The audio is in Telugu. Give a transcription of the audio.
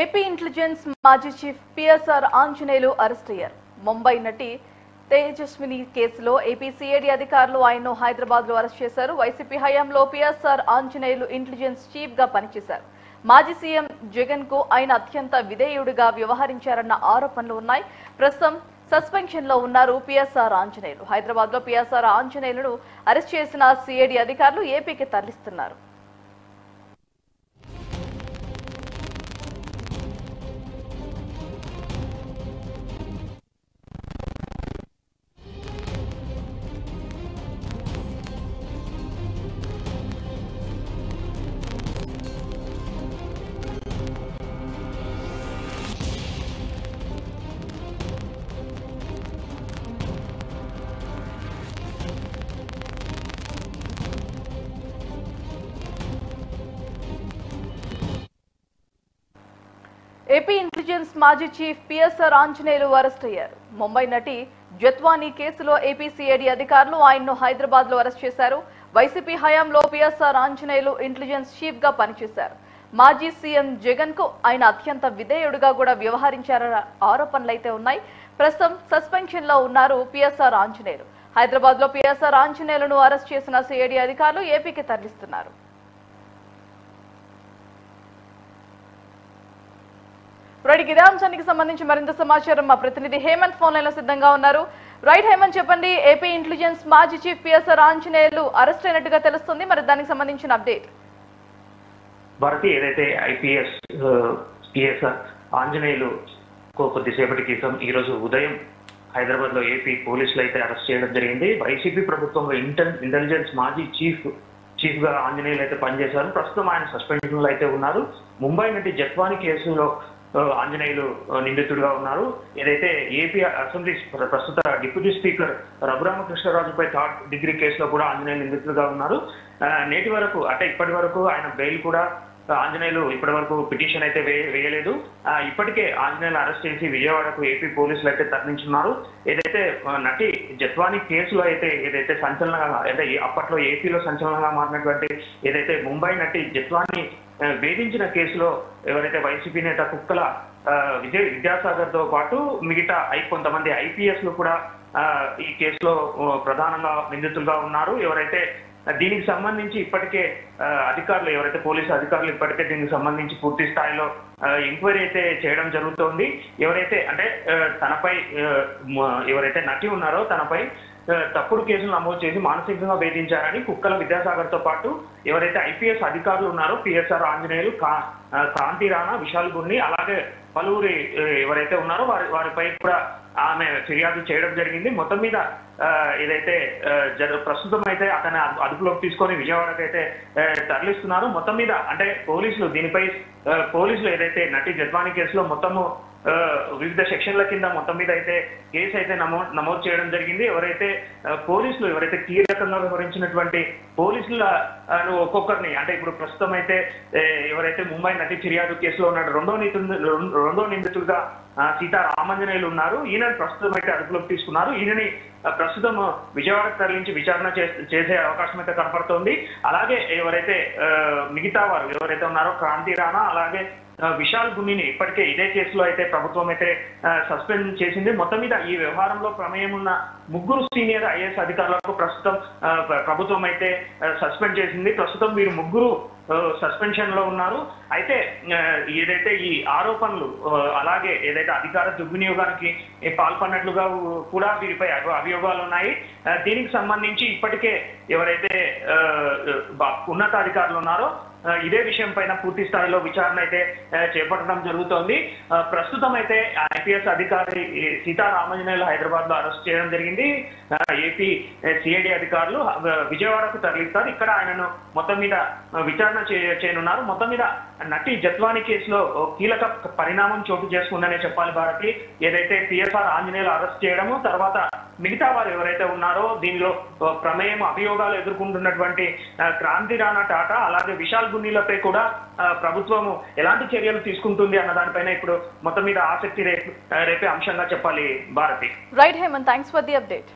ఏపీ ఇంటెలిజెన్స్ మాజీ చీఫ్ పిఎస్ఆర్ ఆంజనేయులు అరెస్ట్ అయ్యారు. ముంబై నటి తేజస్విని కేసులో ఏపీ సిఐడి అధికారులు ఆయన్ను హైదరాబాద్ లో అరెస్ట్ చేశారు. వైసీపీ హయాంలో పిఎస్ఆర్ ఆంజనేయులు ఇంటెలిజెన్స్ చీఫ్ గా పనిచేశారు. మాజీ సీఎం జగన్ కు ఆయన అత్యంత విధేయుడిగా వ్యవహరించారన్న ఆరోపణలు ఉన్నాయి. ప్రస్తుతం సస్పెన్షన్ లో ఉన్నారు పిఎస్ఆర్ ఆంజనేయులు. హైదరాబాద్ లో పిఎస్ఆర్ ఆంజనేయులను అరెస్ట్ చేసిన సిఐడి అధికారులు ఏపీకి తరలిస్తున్నారు. ఏపీ ఇంటెలిజెన్స్ మాజీ చీఫ్ పిఎస్ఆర్ ఆంజనేయులు అరెస్ట్ అయ్యారు. ముంబై నటి జత్వానీ కేసులో ఏపీ సిఐడి అధికారులు ఆయన్ను హైదరాబాద్ లో అరెస్ట్ చేశారు. వైసీపీ హయాంలో పిఎస్ఆర్ ఆంజనేయులు ఇంటెలిజెన్స్ చీఫ్ గా పనిచేశారు. మాజీ సీఎం జగన్ కు ఆయన అత్యంత విధేయుడిగా కూడా వ్యవహరించారన్న ఆరోపణలైతే ఉన్నాయి. ప్రస్తుతం సస్పెన్షన్ లో ఉన్నారు పిఎస్ఆర్ ఆంజనేయులు. హైదరాబాద్ లో పిఎస్ఆర్ ఆంజనేయులను అరెస్ట్ చేసిన సిఐడి అధికారులు ఏపీకి తరలిస్తున్నారు. ఇదే అంశానికి సంబంధించి మరింత సమాచారం మా ప్రతినిధి హేమంత్ ఫోన్ లైన్ లో సిద్ధంగా ఉన్నారు. హేమంత్, చెప్పండి, ఏపీ ఇంటెలిజెన్స్ మాజీ చీఫ్ పిఎస్ఆర్ ఆంజనేయులు అరెస్ట్ అయినట్టుగా తెలుస్తుంది. మరి దానికి సంబంధించిన అప్డేట్. భారతి, ఏదైతే ఐపీఎస్ పిఎస్ఆర్ ఆంజనేయులు కొద్దిసేపటి క్రితం ఈ రోజు ఉదయం హైదరాబాద్ లో ఏపీ పోలీసులు అయితే అరెస్ట్ చేయడం జరిగింది. వైసీపీ ప్రభుత్వంలో ఇంటెలిజెన్స్ మాజీ చీఫ్ గా ఆంజనేయులు అయితే పనిచేశారు. ప్రస్తుతం ఆయన సస్పెన్షన్ లో అయితే ఉన్నారు. ముంబై నటి జత్వానీ కేసులో ఆంజనేయులు నిందితుడిగా ఉన్నారు. ఏదైతే ఏపీ అసెంబ్లీ ప్రస్తుత డిప్యూటీ స్పీకర్ రఘురామకృష్ణరాజుపై థర్డ్ డిగ్రీ కేసులో కూడా ఆంజనేయులు నిందితులుగా ఉన్నారు. నేటి వరకు అంటే ఇప్పటి వరకు ఆయన బెయిల్ కూడా ఆంజనేయులు ఇప్పటి వరకు పిటిషన్ అయితే వేయలేదు. ఇప్పటికే ఆంజనేయులు అరెస్ట్ చేసి విజయవాడకు ఏపీ పోలీసులు అయితే తరలించున్నారు. ఏదైతే నటి జత్వానీ కేసులో ఏదైతే సంచలనంగా అంటే అప్పట్లో ఏపీలో సంచలనంగా మారినటువంటి ఏదైతే ముంబై నటి జత్వానీ వేధించిన కేసులో ఎవరైతే వైసీపీ నేత కుక్కల విద్యాసాగర్ తో పాటు మిగతా కొంతమంది ఐపీఎస్లు కూడా ఈ కేసులో ప్రధానంగా నిందితులుగా ఉన్నారు. ఎవరైతే దీనికి సంబంధించి ఇప్పటికే అధికారులు ఎవరైతే పోలీసు అధికారులు ఇప్పటికే దీనికి సంబంధించి పూర్తి స్థాయిలో ఎంక్వైరీ అయితే చేయడం జరుగుతోంది. ఎవరైతే అంటే తనపై ఎవరైతే నటి ఉన్నారో తనపై తప్పుడు కేసులు నమోదు చేసి మానసికంగా వేధించారని కుక్కల విద్యాసాగర్ తో పాటు ఎవరైతే ఐపీఎస్ అధికారులు ఉన్నారో పిఎస్ఆర్ ఆంజనేయులు, క్రాంతి రాణా, విశాల్ గుర్ని, అలాగే పలువురి ఎవరైతే ఉన్నారో వారిపై కూడా ఆమె ఫిర్యాదు చేయడం జరిగింది. మొత్తం మీద ఏదైతే ప్రస్తుతం అయితే అతని అదుపులోకి తీసుకొని విజయవాడకి అయితే తరలిస్తున్నారు. మొత్తం మీద అంటే పోలీసులు ఏదైతే నటి జత్వానీ కేసులో మొత్తము వివిధ సెక్షన్ల కింద మొత్తం మీద అయితే కేసు అయితే నమోదు చేయడం జరిగింది. ఎవరైతే కీలకంగా వ్యవహరించినటువంటి పోలీసుల ఒక్కొక్కరిని అంటే ఇప్పుడు ప్రస్తుతం అయితే ఎవరైతే ముంబై నటి ఫిర్యాదు కేసులో ఉన్నాడు రెండో నిందితుడుగా సీతారామాంజనేయులు ఉన్నారు. ఈయన ప్రస్తుతం అయితే అదుపులోకి తీసుకున్నారు. ఈయనని ప్రస్తుతం విజయవాడకు తరలించి విచారణ చేసే అవకాశం అయితే కనపడుతోంది. అలాగే ఎవరైతే మిగతా వారు ఎవరైతే ఉన్నారో క్రాంతి రాణా అలాగే విశాల్ గున్నిని ఇప్పటికే ఇదే కేసులో అయితే ప్రభుత్వం అయితే సస్పెండ్ చేసింది. మొత్తం మీద ఈ వ్యవహారంలో ప్రమేయం ఉన్న ముగ్గురు సీనియర్ ఐఏఎస్ అధికారులకు ప్రస్తుతం ప్రభుత్వం అయితే సస్పెండ్ చేసింది. ప్రస్తుతం వీరు ముగ్గురు సస్పెన్షన్ లో ఉన్నారు. అయితే ఏదైతే ఈ ఆరోపణలు అలాగే ఏదైతే అధికార దుర్వినియోగానికి పాల్పడినట్లుగా కూడా వీరిపై అభియోగాలు ఉన్నాయి. దీనికి సంబంధించి ఇప్పటికే ఎవరైతే ఉన్నతాధికారులు ఉన్నారో ఇదే విషయం పైన పూర్తి స్థాయిలో విచారణ అయితే చేపట్టడం జరుగుతోంది. ప్రస్తుతం అయితే ఐపీఎస్ అధికారి సీతారామాంజనేయులు హైదరాబాద్ లో అరెస్ట్ చేయడం జరిగింది. ఏపీ సిఐడి అధికారులు విజయవాడకు తరలిస్తారు. ఇక్కడ ఆయనను మొత్తం మీద విచారణ చేయనున్నారు. మొత్తం మీద నటి జత్వానీ కేసులో కీలక పరిణామం చోటు చేసుకుందనే చెప్పాలి భారతి. ఏదైతే పిఎస్ఆర్ ఆంజనేయులు అరెస్ట్ చేయడము తర్వాత మిగతా వారు ఎవరైతే ఉన్నారో దీనిలో ప్రమేయం అభియోగాలు ఎదుర్కొంటున్నటువంటి క్రాంతి రాణా టాటా అలాగే విశాల్ గున్నీలపై కూడా ప్రభుత్వము ఎలాంటి చర్యలు తీసుకుంటుంది అన్న దానిపైన ఇప్పుడు మొత్తం మీద ఆసక్తి రేపే అంశంగా చెప్పాలి Bharathi. Right Hemanth, thanks for the update.